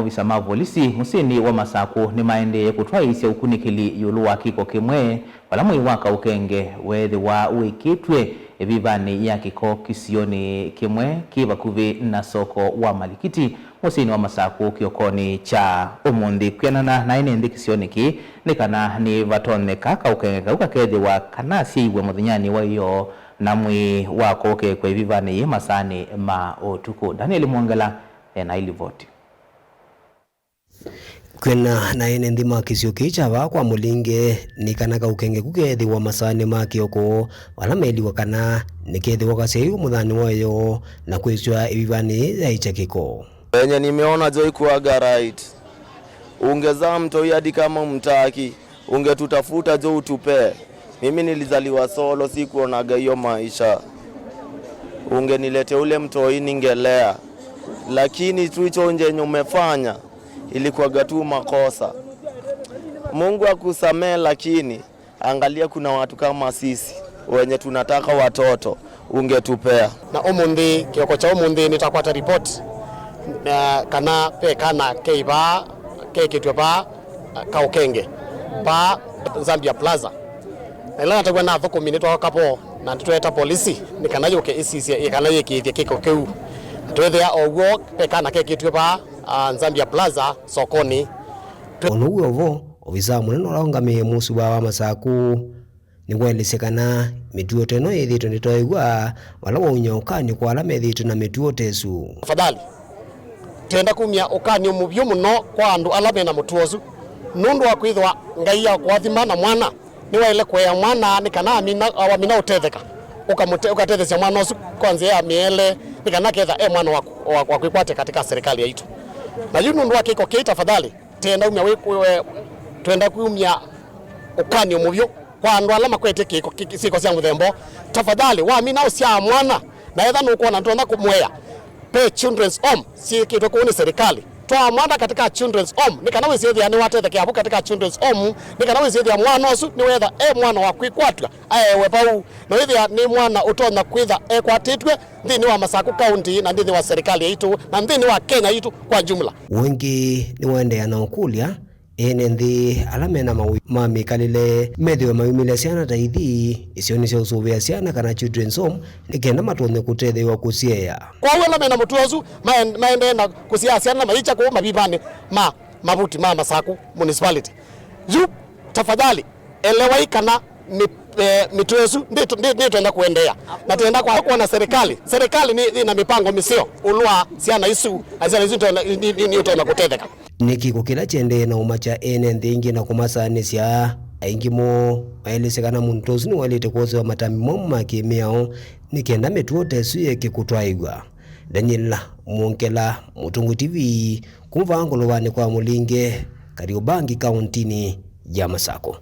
Ofisa ma polisi musini wa Masaku ni maende kutwaisya ukunikili yulu wa kiko kimwe wala mwiwaka ukenge wethi wa wikitwe evivani ya kiko kisioni kimwe kiva kuvi na soko wa Malikiti musini wa Masaku kiokoni cha umundi kwenana na ine ndi kisioni ki nikana ni vatone kaka ukenge kauka kethi wa kanasi iwe muthinyani wa iyo na mwi wako uke kwa evivani masani ma otuko. Daniel Mwangala na ilivoti kwena na ene ndima kisio kichava kwa mulinge nikanaka ukenge kukethi wa masane ma kioko wala meli wakana nikethi wakaseu muthani wayo na kwizwa ibivani ya ichakiko enye nimeona jo ikuaga right. Ungeza mtoi hadi kama mtaki ungetutafuta jo utupe. Mimi nilizaliwa solo, sikuonaga hiyo maisha. Ungenilete ule mtoi ningelea, lakini tu hicho njenye umefanya ilikuwa tu makosa. Mungu akusamee, lakini angalia kuna watu kama sisi wenye tunataka watoto ungetupea. Na umundi kioko cha umundi nitakwata report kana pe kana keiba kekitwe ba kaukenge ba Zambia Plaza ila natagwa na thoko minito kapo na tweta polisi nikanayo ke isisi ikanayo kithia kiko keu twethia ogwo pe kana kekitwe ba Zambia Plaza sokoni. Onuwe ovo ofisa munene uraungamie musi wa Masaku niwelesekana mituo teno ithitwe nitoigwa wala waunya ukani kwa ala methitwe na mituo tesu. Tafadhali tenda kumia ukani umuvyo muno kwa andu ala mena mutuozu nundu wa kwithwa ngai ya kwathima na mwana niwa ile kwa mwana nikana amina utetheka ukatethesia mwana usu kwanza ya miele nikana ketha mwana wa kwikwate katika serikali yetu. Na yu nundu wa kiko kei tafadhali tenda umia twenda kumia ukani umuvyo kwa andu ala makwete kiko siko cia muthembo tafadhali wa mina usia mwana na etha nukuona ntuona kumweya pe children's home si kitu kuone serikali twa mwana katika children's home nikana wisiethia ni watetheke hapo katika children's home nikana wisiethia mwana usu ni wetha mwana wa kwikwatwa we pau no ithia ni mwana utona kwitha kwatitwe ndini wa Masaku county na ndini wa serikali yetu na ndini wa Kenya yetu kwa jumla. Wengi ni waendea na ukulia ene nthi alamena mamikalile methio mayumile ciana ta ithi icio ni cia usuvia ciana kana children's home nikenda matone kutethiwa kusiea kwa wala mena mutuozu maende na kusia ciana maicha kwa mabibane mabuti Masaku municipality. Yu tafadhali elewa ikana ni mituozu ndio tuenda kuendea na tuenda kwa na serikali ni na mipango misio ulwa ciana isu azana isu ni tuenda kutetheka nikiko kila chende na umacha ene nthi na kumasanisya aingimo aelesekana muntozi ni walite kozo matami momma kimiao nikenda mituo tesu yekikutwaigwa. Daniel Mwangala, Mutungu TV, kumva angolo wane kwa mulinge Kariobangi kauntini ya Masaku.